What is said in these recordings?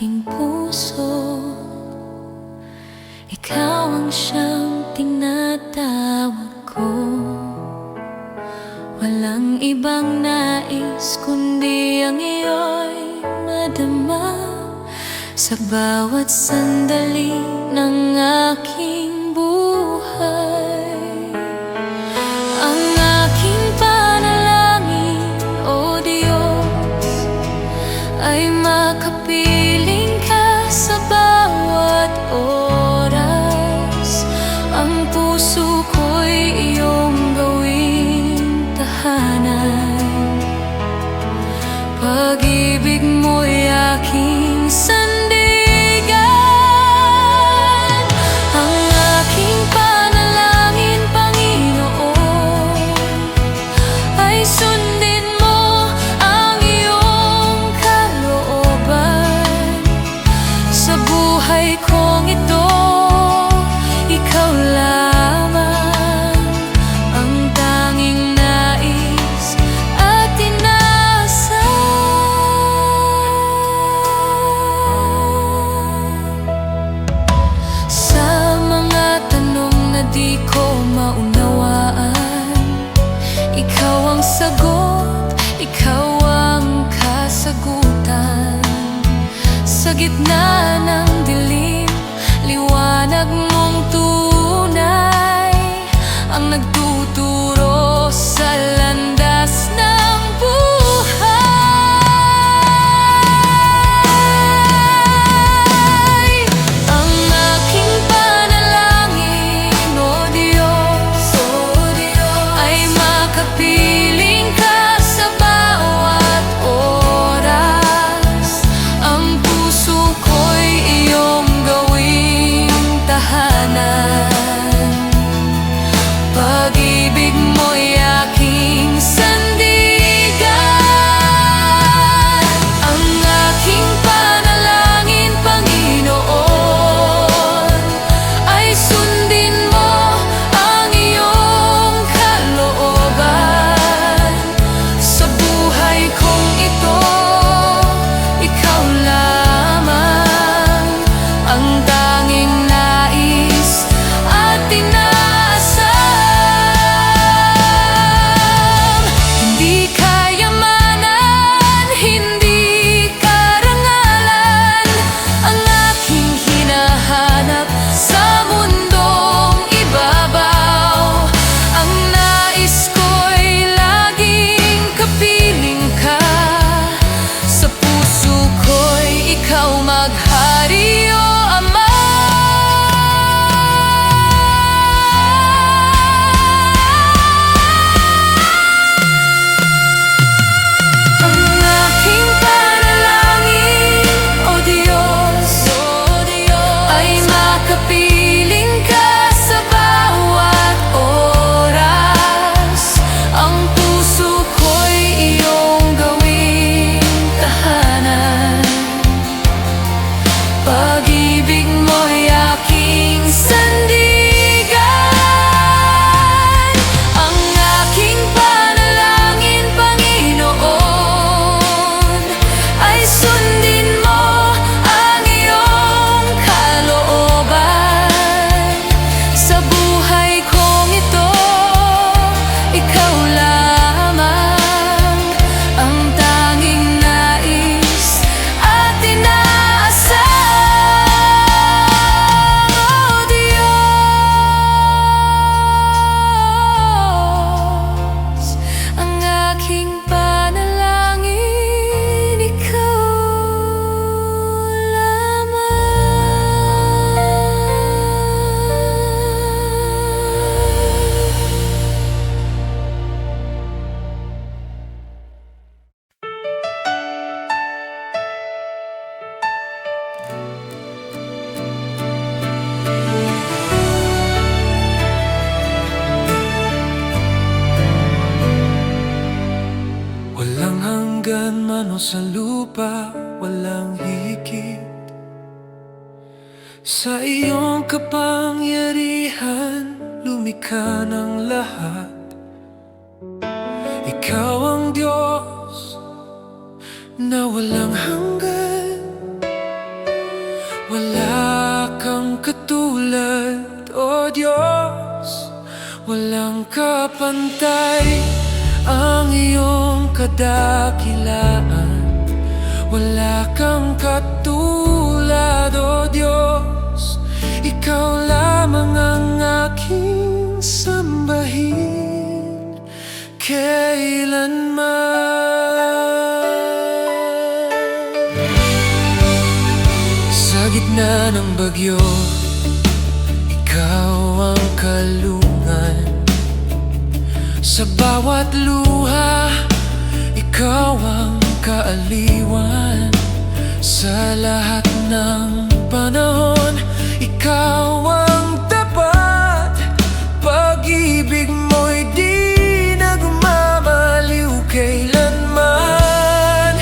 aking puso. Ikaw ang siyang tinatawag ko. Walang ibang nais kundi ang iyo'y madama sa bawat sandali ng aking buhay. Ang aking panalangin, O Diyos, ay makapiling ka sa bawat oras. Ang puso ko'y iyong gawing tahanan. Pag-ibig mo'y aking sandigan. Ang aking panalangin, Panginoon, ay sundin mo ang iyong kalooban. Sa buhay kong ito, ikaw lamang ang tanging nais at inaasahan. Sa mga tanong na di ko maunawaan, ikaw ang sagot, ikaw ang kasagutan. Sa gitna ng dilim, liwanag mong tunay ang nagtuturo sa landas ng buhay. Ang aking panalangin, O Diyos, ay makapiling ka sa bawat oras. Ang puso ko'y iyong gawing tahanan. Pag-ibig mo'y aking sandigan. Ang aking panalangin, Panginoon, ay sundin mo ang iyong kalooban. Sa buhay kong ito, ikaw lamang ang tanging nais at inaasahan. Hindi kayamanan, hindi karangalan ang aking hinahanap sa mundong ibabaw. Ang nais ko'y laging kapiling ka. Sa puso ko'y ikaw maghari, O Ama. Ang aking panalangin, O Diyos, ay makapiling ka sa bawat oras. Ang puso ko'y iyong gawing tahanan. Pag-ibig mo'y aking sandigan. Ang aking panalangin, Panginoon, ay sundin mo ang iyong kalooban. Sa buhay kong ito, ikaw lamang ang tanging nais at inaasahan. O Diyos, ang aking panalangin, ikaw Walang hanggan man o sa lupa, walang higit sa iyong kapangyarihan. Lumikha ng lahat. Ikaw ang Diyos na walang hanggan. kapantay ang iyong kadakilaan. Wala kang katulad, O Diyos. Ikaw lamang ang aking sambahin kailanman. Sa gitna ng bagyo, ikaw ang kalungan. Sa bawat luha, ikaw ang kaaliwan. Sa lahat ng panahon, ikaw ang tapat. Pag-ibig mo'y di nagmamaliw kailanman.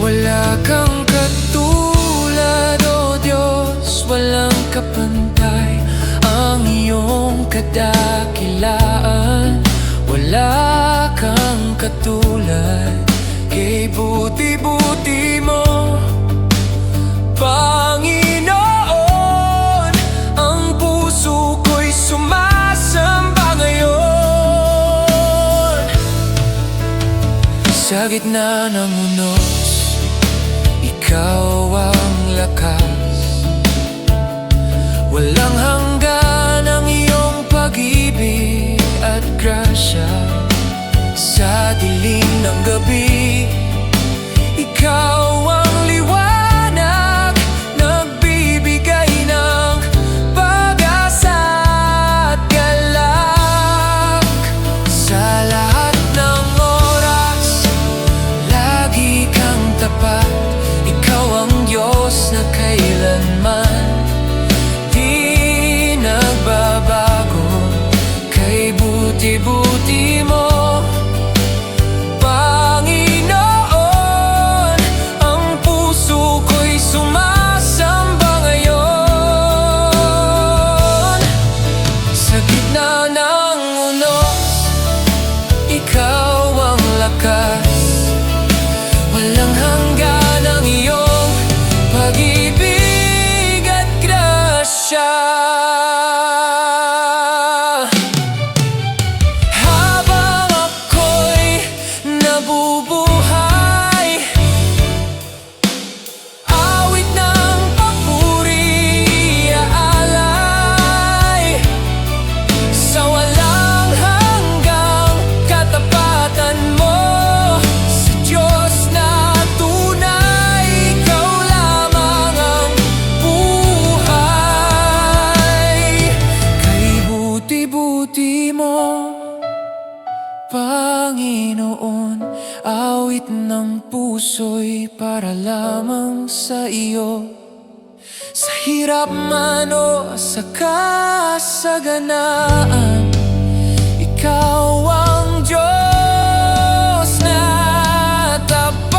Wala kang katulad, O Diyos. Walang kapantay ang iyong kadakilaan. Wala kang katulad, kay buti-buti mo, Panginoon. Ang puso ko'y sumasamba ngayon. Sa gitna ng unos, ikaw ang lakas. Walang hanggan ang iyong pag-ibig at grasya. Sa dilim ng gabi, ikaw ang liwanag, nagbibigay ng pag-asa at galak. Sa lahat ng oras, lagi kang tapat. Ikaw ang Diyos na kailanman di nagbabago. Kay buti-buti mo, Panginoon. Ang puso ko'y sumasamba ngayon. Sa gitna ng unos, ikaw ang lakas. Walang hanggan ang iyong pag-ibig at grasya. Habang ako'y nabubuhay, awit ng papuri aalay. Sa walang hanggang katapatan mo, sa Diyos na tunay, ikaw lamang ang buhay. Kay buti-buti mo, Panginoon. Awit ng puso'y para lamang sa iyo. Sa hirap man o sa kasaganaan, ikaw ang Diyos na tapat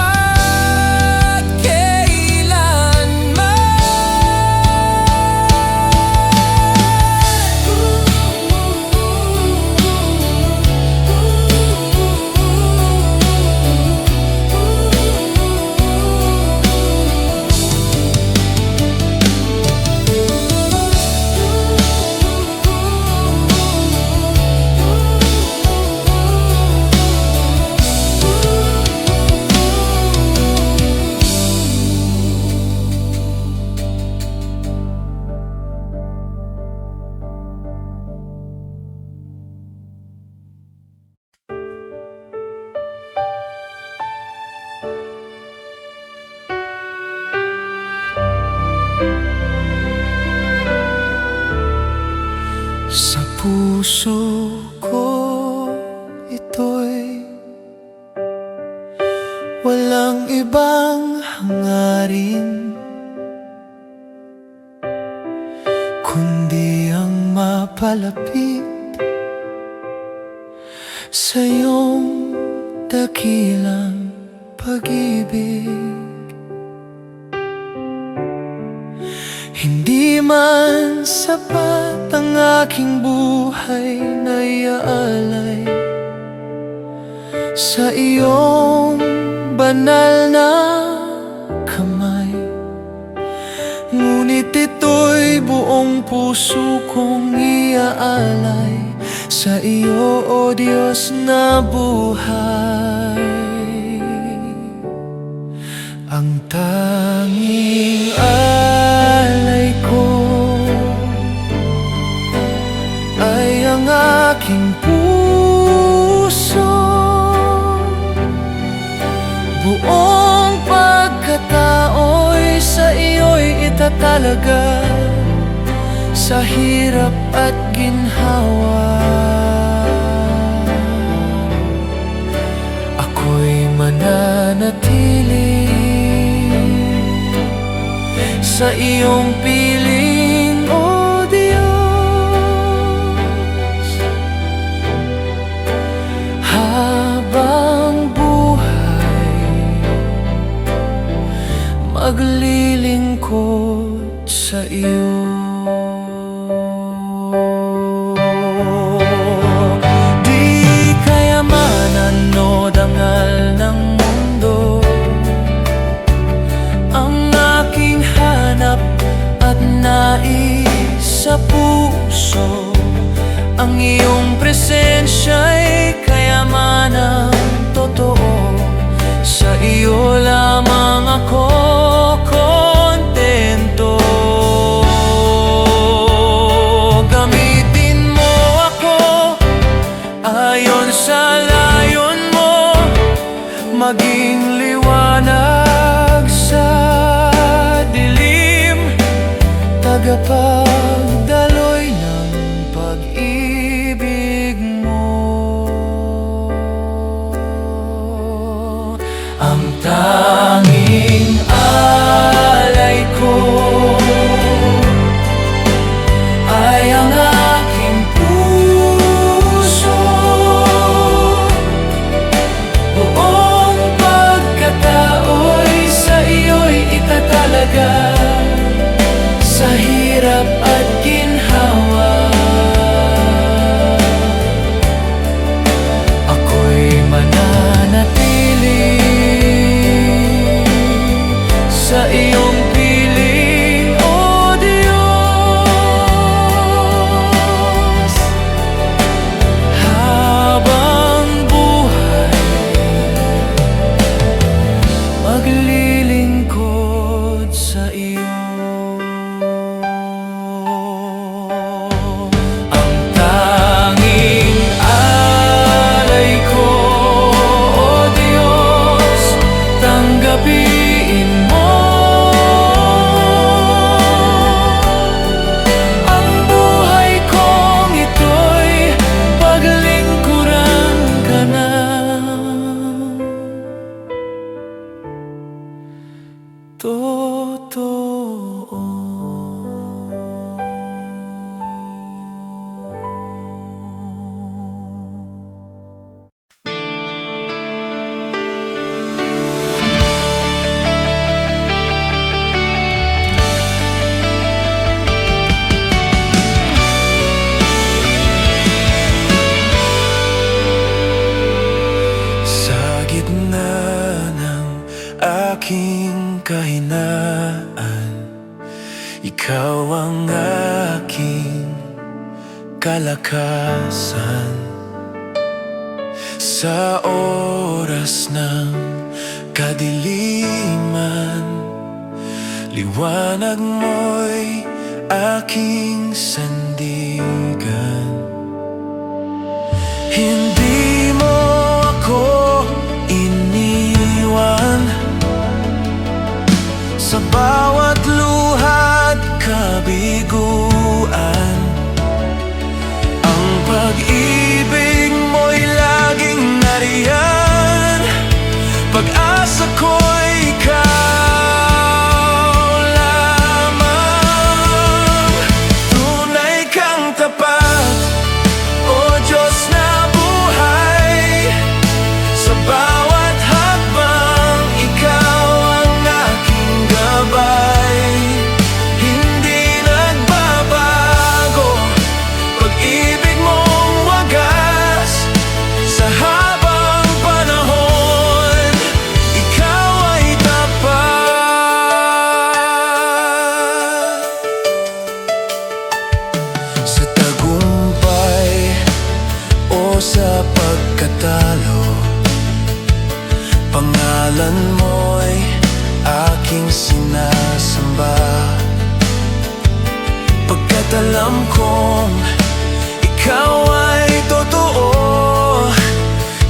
sa puso ko. Ito'y walang ibang hangarin, kundi ang mapalapit sa iyong dakilang pag-ibig. Hindi man sapat ang aking buhay na iaalay sa iyong banal na kamay, ngunit ito'y buong puso kong iaalay sa iyo, O Diyos na buhay. Ang tanging alay ko ay ang aking puso. Buong pagkatao'y sa iyo'y itatalaga, sa hirap at ginhawa. Ako'y mananatili sa iyong piling, O Diyos, habang buhay maglilingkod sa iyo. Di kayamanan o dangal ng mundo ang aking hanap at nais sa puso. Ang iyong presensya'y kayamanang totoo. Sa iyo lamang ako kontento. Gamitin mo ako ayon sa layon mo, maging liwanag sa dilim, tagapagdaloy ng pag-ibig mo. Ang tanging alay ko ay ang aking puso. Buong pagkatao'y sa iyo'y itatalaga, sa hirap at ginhawa. Ako'y mananatili sa iyong piling, O Diyos, habang buhay maglilingkod sa iyo. Ang tanging alay ko, O Diyos, tanggapin mo. Ang buhay kong ito'y paglingkuran ka na. Totoo. Sa gitna ng aking kahinaan, ikaw ang aking kalakasan. Sa oras ng kadiliman, liwanag mo'y aking sandigan. Hindi mo ako iniwan, sa bawat luha't kabiguan. Ang pag-ibig mo'y laging nariyan, pag-asa ko'y ikaw lamang. Tunay kang tapat, O Diyos na buhay, sa bawat hakbang ikaw ang aking gabay. Hindi nagbabago pag-ibig mong wagas, sa habang panahon ikaw Kailan mo'y aking sinasamba, pagkat alam kong ikaw ay totoo.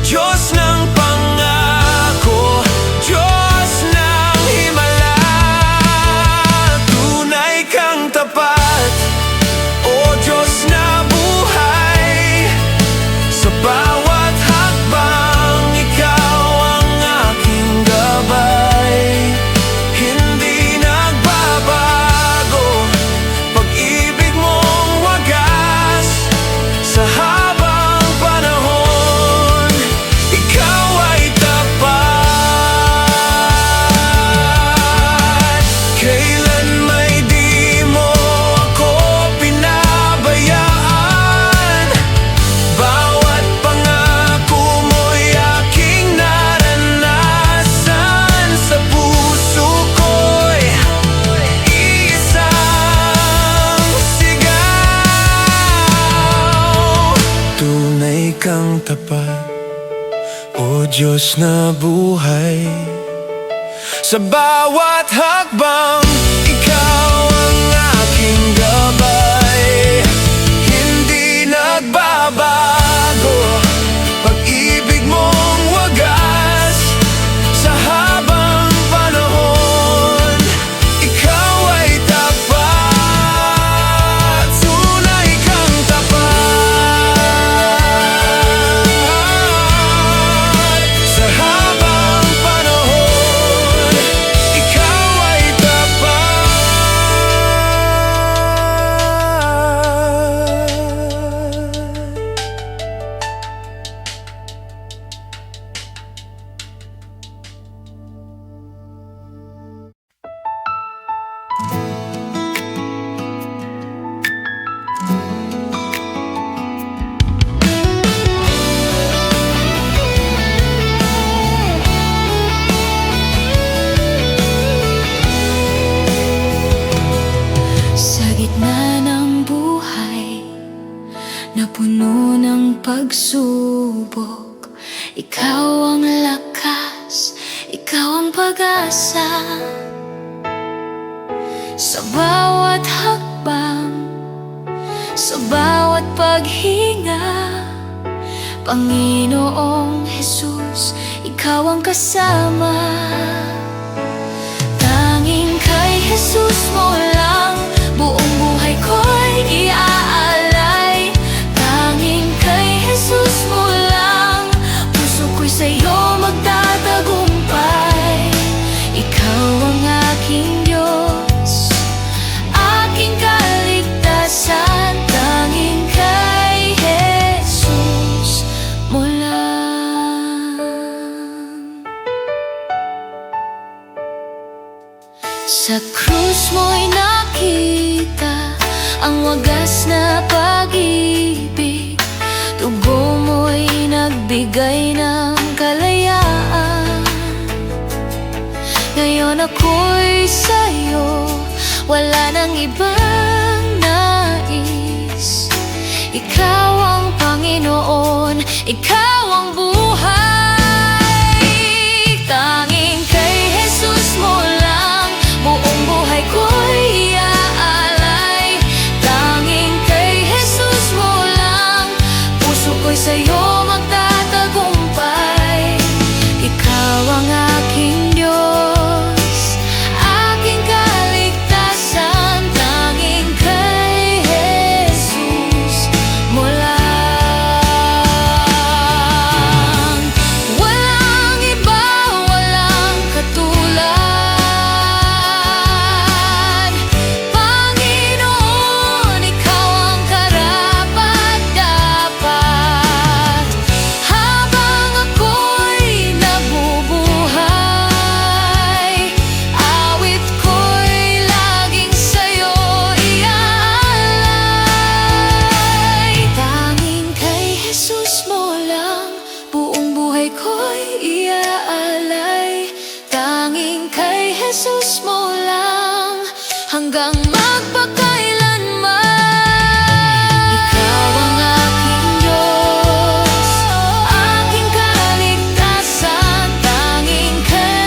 Diyos ng pangako, Diyos ng himala, tunay kang tapat, o Diyos na buhay. Sa bawat hakbang, ikaw ang aking gabay. Hindi nagbabago, pag-ibig mong wagas. Sa habang panahon, ikaw ay tapat. Kailan may di mo ako pinabayaan. Bawat pangako mo'y aking naranasan. Sa puso ko'y iisang sigaw. Tunay kang tapat, o Diyos na buhay. Sa bawat hakbang, ikaw ang aking gabay. Hindi nagbabago, pag-ibig mong wagas. Sa habang panahon, ikaw ay tapat. Tunay kang tapat. Sa habang panahon, ikaw ay tapat. Sa gitna ng buhay na puno ng pagsubok, ikaw ang lakas, ikaw ang pag-asa. Sa bawat hakbang, sa bawat paghinga, Panginoong Jesus, ikaw ang kasama. Tanging kay Jesus mo lang buong buhay ko'y iaalay. Tanging kay Jesus mo lang puso ko'y sa'yo magtatagumpay. Ikaw ang aking Diyos, aking kaligtasan. Tanging kay Jesus mo lang. Sa krus mo'y nakita ang wagas na pag-ibig. Dugo mo'y nagbigay ng kalayaan. Ngayon ako'y sa'yo, wala nang ibang nais. Ikaw ang Panginoon, ikaw ang buhay. Tanging kay Jesus mo lang buong buhay ko'y iaalay. Tanging kay Jesus mo lang puso ko'y sa'yo magtatagumpay. Ikaw ang aking Diyos, aking kaligtasan. Tanging kay Jesus mo lang. Walang iba, walang katulad. Panginoon, ikaw ang karapat-dapat. Habang ako'y nabubuhay, awit ko'y laging sa'yo iaalay. Tanging kay Jesus mo lang buong buhay ko'y iaalay. Tanging kay Jesus mo lang hanggang magpakailanman. Ikaw ang aking Diyos, aking kaligtasan. Tanging kay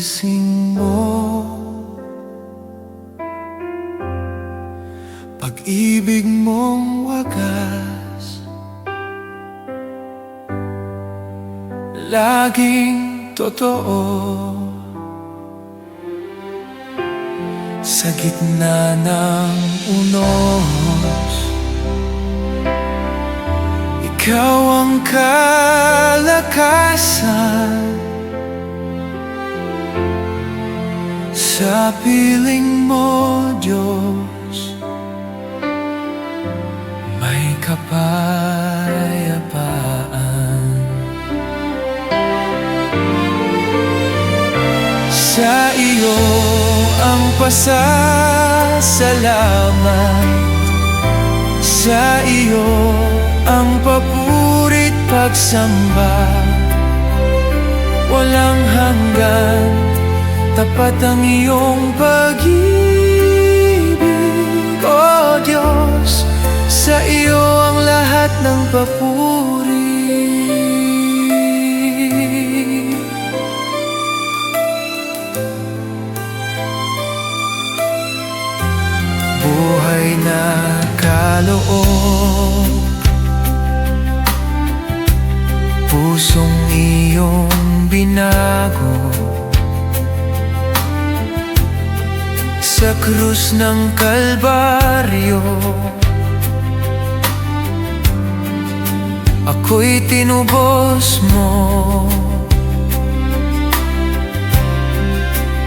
gising mo, pag-ibig mong wagas, laging totoo. Sa gitna ng unos, ikaw ang kalakasan. Sa piling mo, Diyos, may kapayapaan. Sa iyo ang pasasalamat, sa iyo ang papurit pagsamba. Walang hanggan, tapat ang iyong pag-ibig, O Diyos. Sa iyo ang lahat ng papuri. Buhay na kaloob, pusong iyong binago. Sa krus ng Kalbaryo, ako'y tinubos mo.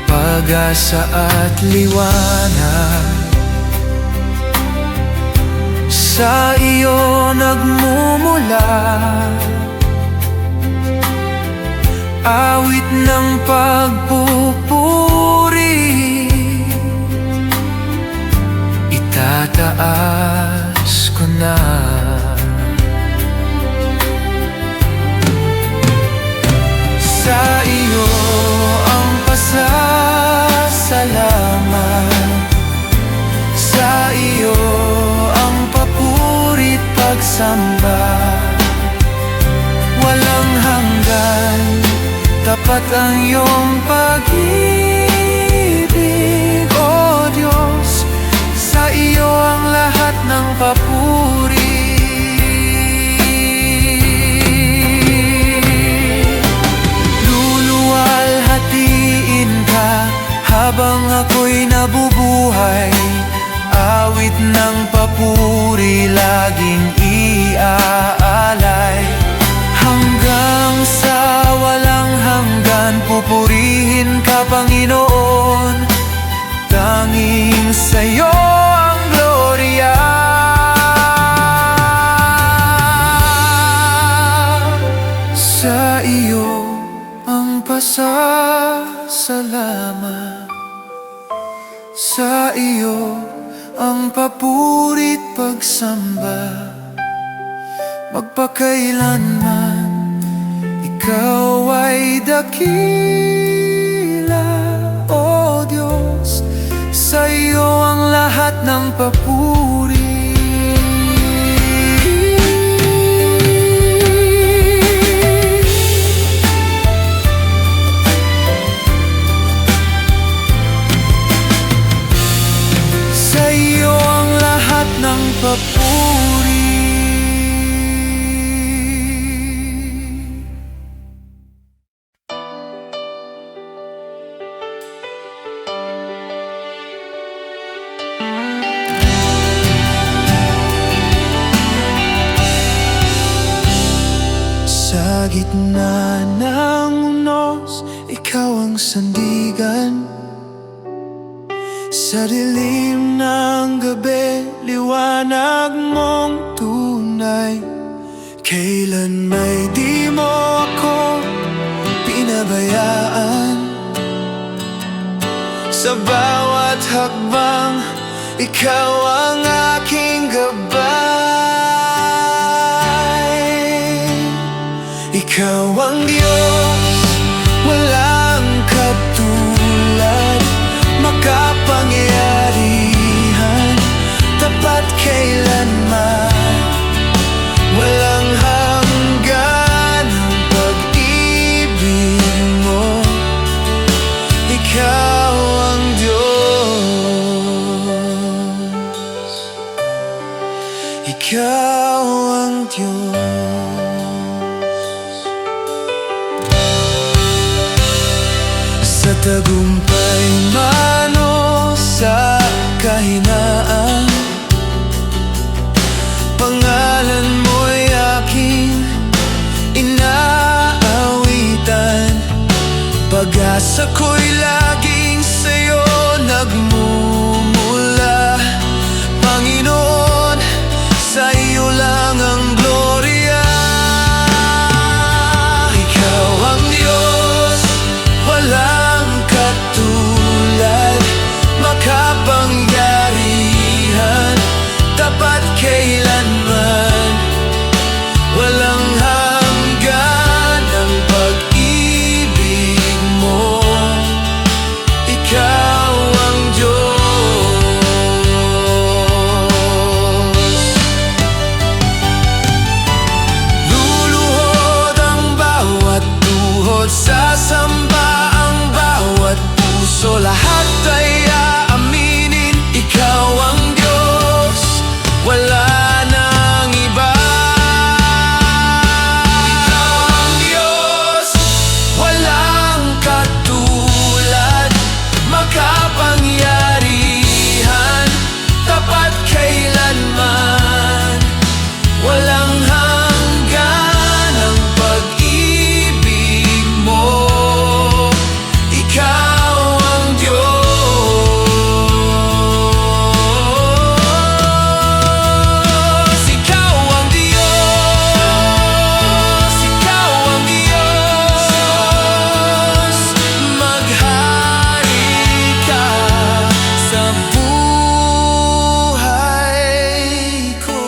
Pag-asa at liwanag, sa iyo nagmumula. Awit ng pagpupuri, itataas ko na. Sa iyo ang pasasalamat, sa iyo ang papurit pagsamba. Walang hanggan, tapat ang iyong pag-ibig, O Diyos. Sa iyo ang lahat ng papuri. Luluwalhatiin ka habang ako'y nabubuhay. Awit ng papuri laging iaalay. Hanggang sa walang hanggan, pupurihin ka, Panginoon. Tanging sa'yo ang gloria. Sa iyo ang pasasalamat, sa iyo ang papurit pagsamba. Magpakailanman ikaw ay dakila, O Diyos. Sa iyo ang lahat ng papuri. Sa iyo ang lahat ng papuri. Sa gitna ng unos, ikaw ang sandigan. Sa dilim ng gabi, liwanag mong tunay. Kailan may di mo ako pinabayaan. Sa bawat hakbang, ikaw ang aking gabay. Ikaw ang Diyos, walang katulad, makapangyarihan, tapat kailanman. Walang hanggan ang pag-ibig mo. Matagumpay man o sa kahinaan, pangalan mo'y aking inaawitan. Pag-asa ko'y laging sa'yo nagmumula. Panginoon, sa iyo lang ang gloria. Ikaw ang Diyos, walang katulad, makapangyarihan, tapat kailanman, walang hanggan ang pag-ibig mo. Ikaw ang Diyos. Luluhod ang bawat tuhod, sasamba ang bawat puso, lahat ay aaminin, ikaw ang Diyos, wala nang iba. Ikaw ang Diyos, walang katulad, makapangyarihan, tapat kailanman, walang hanggan ang pag-ibig mo. Ikaw ang Diyos. Ikaw ang Diyos. Ikaw ang Diyos. Maghari ka sa buhay ko.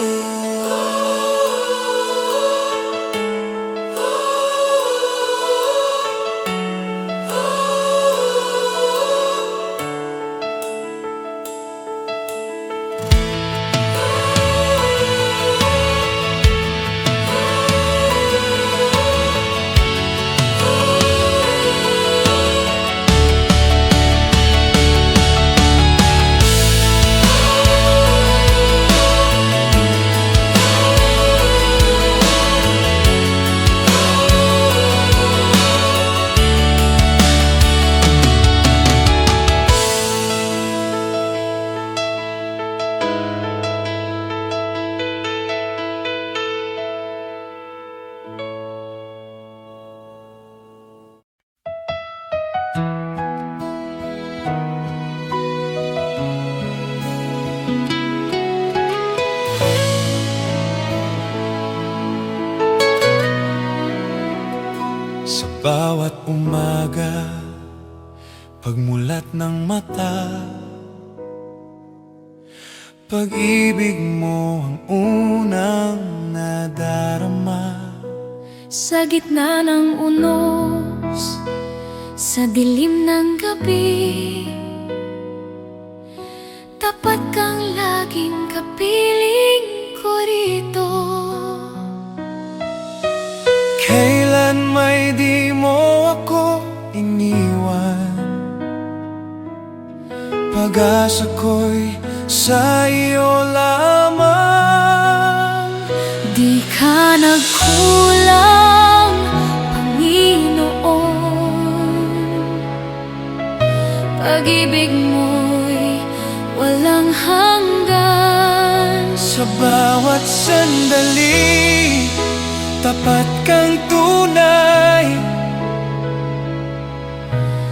Sa bawat umaga, pagmulat ng mata, pag-ibig mo ang unang nadarama. Sa gitna ng unos, sa dilim ng gabi, tapat kang laging kapiling ko rito. Kailan may di mo ako iniwan, pag-asa ko'y sa iyo lamang. Di ka nagkulang, Panginoon. Pag-ibig mo'y walang hanggan. Sa bawat sandali, tapat kang tunay.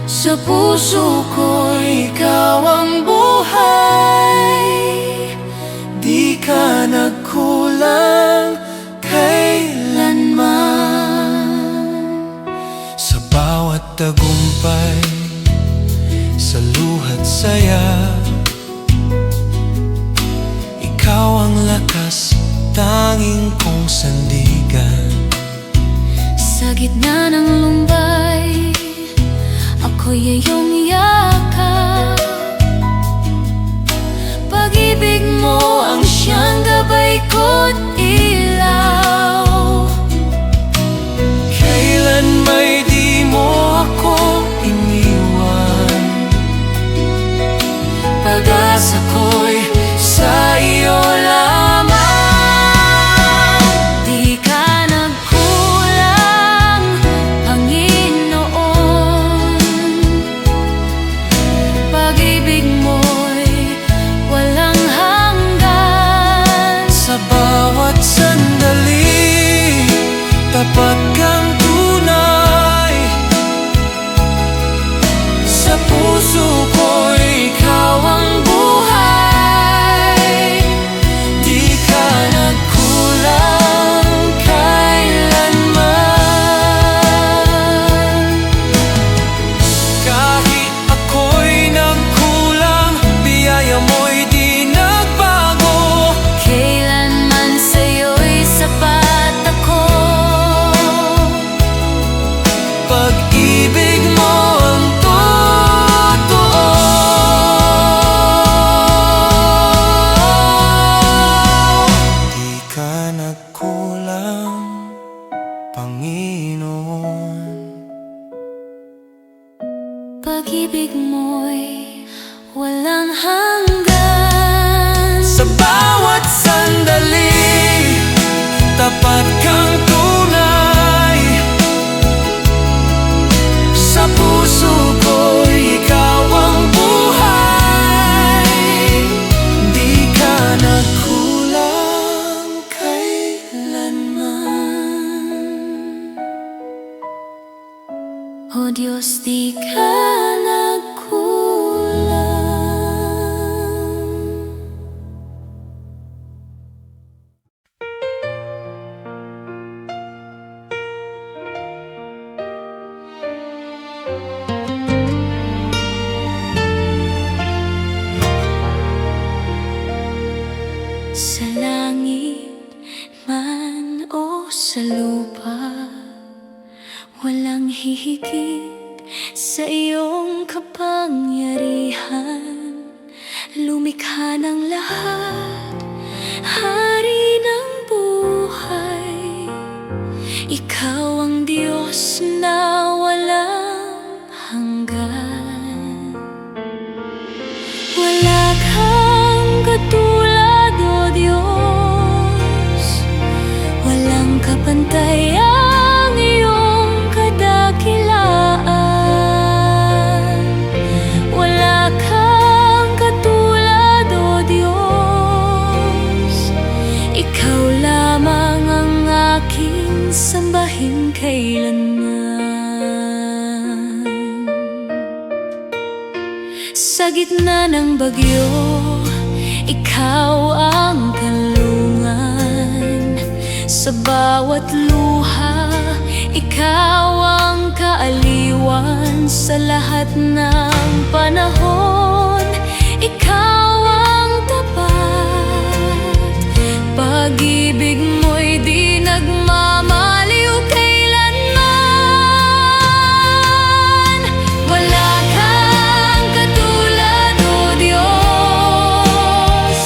Sa puso ko'y ikaw ang buhay. Di ka nagkulang kailanman. Sa bawat tagumpay, sa luha't saya, ikaw ang lakas, tanging kong sandigan. Sa gitna ng lumbay, ako'y iyong yakap. Pag-ibig mo ang siyang gabay ko't ilaw. Kailan may di mo ako iniwan, Pag-asa ko'y sa iyo lamang. Di ka nagkulang, Panginoon. pag-ibig mo'y walang hanggan. Sa bawat sandali, tapat kang tunay. Sa puso ko'y ikaw ang buhay. Di ka nagkulang kailanman. O Diyos, di ka nagkulang. Sa langit man o sa lupa, walang hihigit sa iyong kapangyarihan. Lumikha ng lahat, hari ng buhay. Ikaw ang Diyos na walang hanggan. Wala kang katulad, O Diyos. Walang kapantay ang iyong kadakilaan. Wala kang katulad, O Diyos. Ikaw lamang ang aking sambahin kailanman. Sa gitna ng bagyo, ikaw ang kanlungan. Sa bawat luha, ikaw ang kaaliwan. Sa lahat ng panahon, ikaw ang tapat. Pag-ibig mo'y di nagmamaliw kailanman. Wala kang katulad, O Diyos.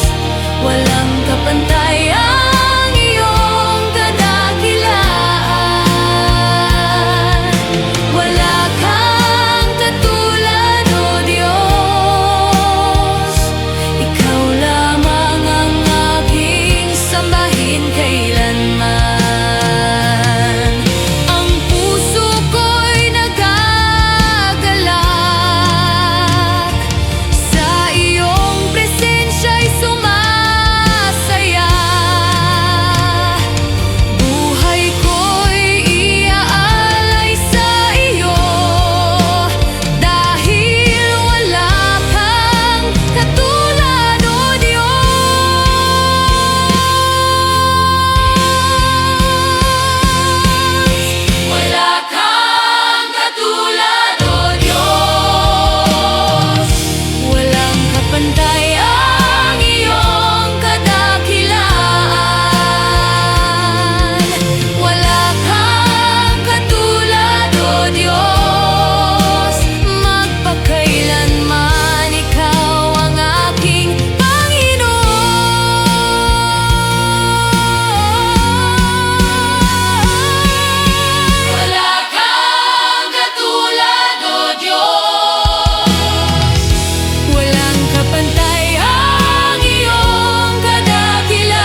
Walang kapantay ang iyong kadakilaan. Wala kang katulad, O Diyos. Ikaw lamang ang aking sambahin kailanman. Ang puso ko'y nagagalak, sa iyong presensya'y sumasaya. Buhay ko'y iaalay sa iyo, dahil wala kang katulad, O Diyos. Wala kang katulad, O Diyos. Walang kapantay ang iyong kadakilaan. Wala kang katulad, O Diyos. Magpakailanman ikaw ang aking Panginoon. Wala kang katulad, O Diyos. Walang kapantay ang iyong kadakilaan.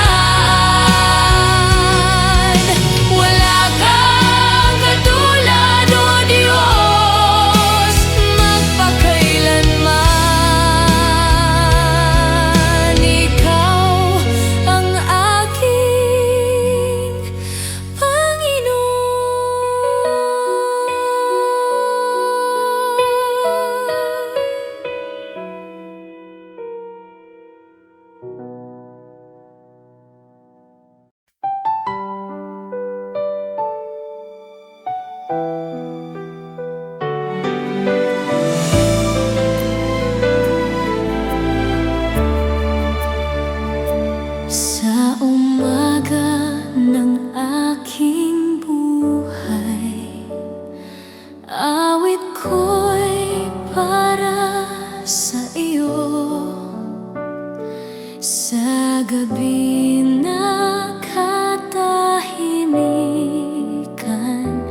Wala kang katulad, O Diyos. Magpakailanman ikaw ang aking Panginoon. Sa umaga ng aking buhay, awit ko'y para sa iyo. Sa gabi na katahimikan,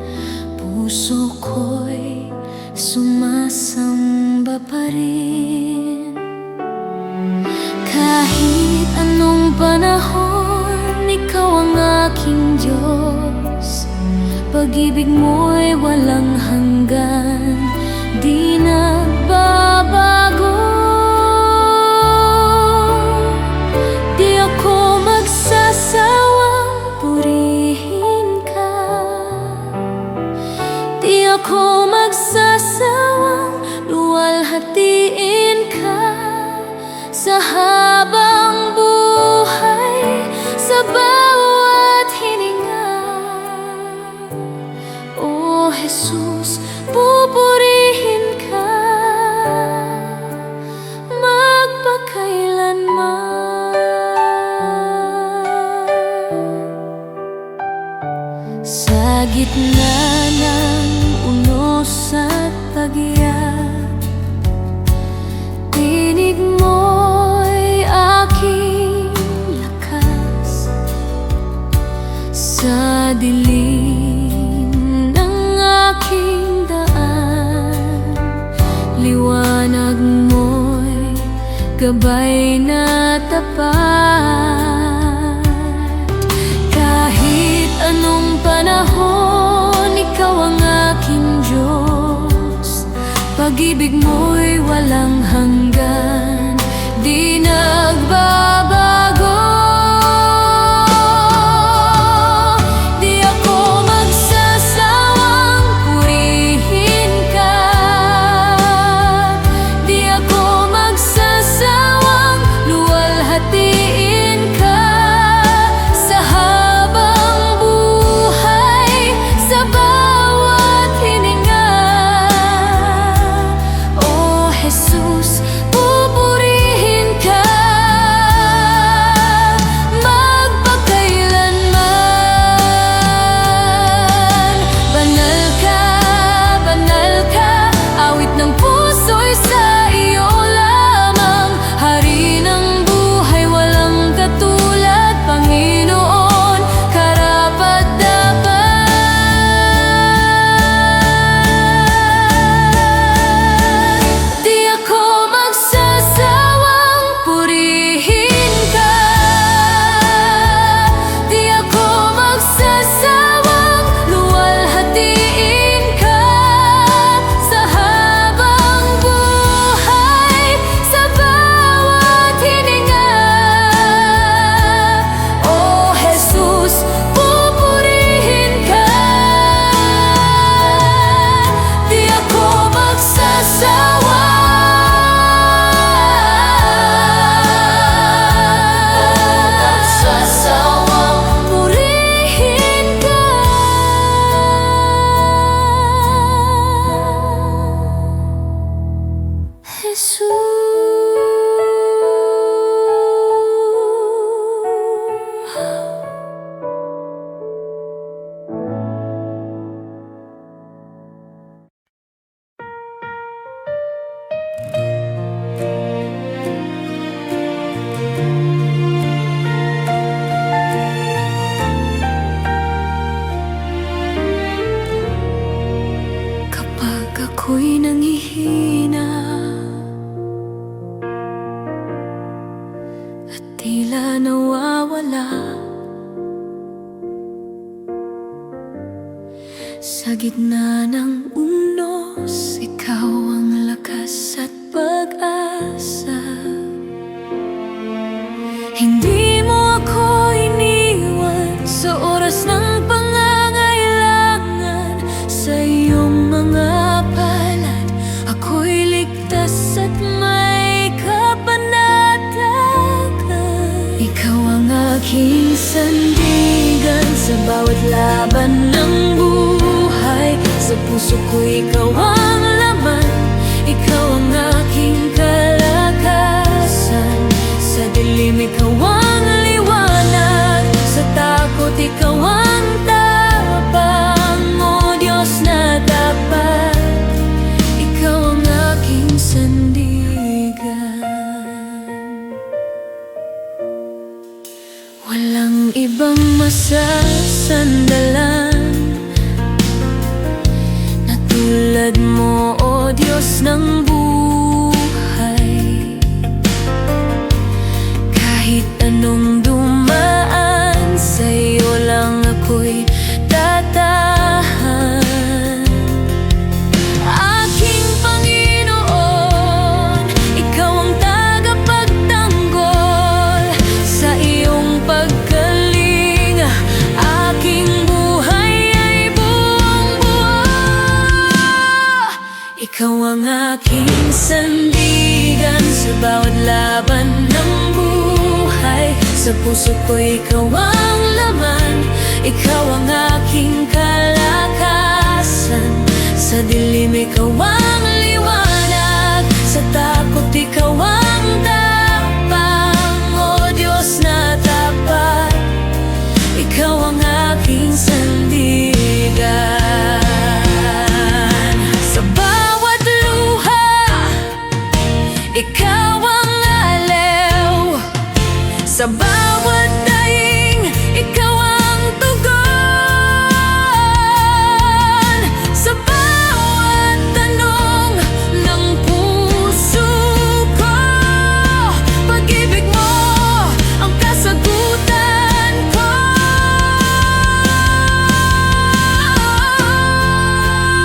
puso ko'y sumasamba samba pa rin. Kahit anong panahon, ikaw ang aking Diyos. Pag-ibig mo'y walang hanggan, di nagbabago. Di ako magsasawang purihin ka. Di ako magsasawang luwalhatiin ka. Sa habang buhay, sa bawat hininga, O Jesus, pupurihin ka magpakailanman. Sa gitna ng unos at pag-iyak, tinig mo'y aking lakas. Sa dilim ng aking daan, liwanag mo'y gabay na tapat. Kahit anong panahon, ikaw ang aking Diyos. Pag-ibig mo'y walang hanggan, di nagbabago. Di ako magsasawang purihin ka. Di ako magsasawang luwalhatiin ka. Sa habang buhay, sa bawat hininga, O Jesus, pupurihin ka magpakailanman. Banal ka, awit ng puso'y sa iyo lamang. Hari ng buhay, walang katulad, Panginoon, karapat-dapat. Di ako magsasawang purihin ka. Di ako magsasawang luwalhatiin ka. Sa habang buhay, sa bawat hininga, O Jesus, pupurihin ka. Di ako magsasawang purihin ka. Jesus. Kapag ako'y nangihina at tila nawawala, sa gitna ng unos, ikaw ang lakas at pag-asa. Hindi mo ako iniwan sa oras ng pangangailangan. Sa iyong mga palad, ako'y ligtas at may kapanatagan. Ikaw ang aking sandigan sa bawat laban ng buhay. Sa puso ko ikaw ang laman, ikaw ang aking kalakasan. Sa dilim ikaw ang liwanag, sa takot ikaw ang tapang. O Diyos na tapat, ikaw ang aking sandigan. Walang ibang masasandalan na tulad mo, O Diyos. Diyos ng buhay. Kahit anong dumaan, sa'yo lang ako'y tatahan. Aking Panginoon, ikaw ang tagapagtanggol. Sa iyong pagkaling, aking buhay ay buong buo. Ikaw ang aking sandigan sa bawat laban ng buhay. Sa puso ko ikaw ang laman, ikaw ang aking kalakasan. Sa dilim ikaw ang liwanag, sa takot ikaw ang tapang. O Diyos na tapat, ikaw ang aking sandigan. Sa bawat luha, ikaw ang alaw. Sa bawat daing, ikaw ang tugon. Sa bawat tanong ng puso ko, pag-ibig mo ang kasagutan ko.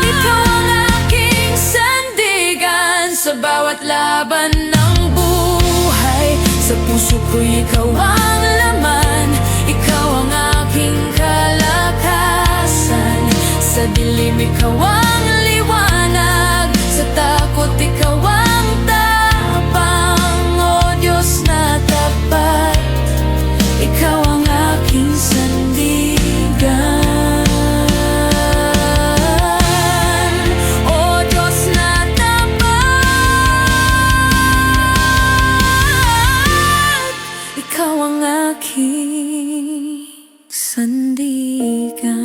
Ikaw ang aking sandigan sa bawat laban ng buhay. Sa puso ko ikaw ang laman, ikaw ang aking kalakasan. Sa dilim ikaw ang liwanag, sa takot ikaw ang tapang. O Diyos na tapat, ikaw ang aking sandigan. O Diyos na tapat, ikaw ang aking sandigan.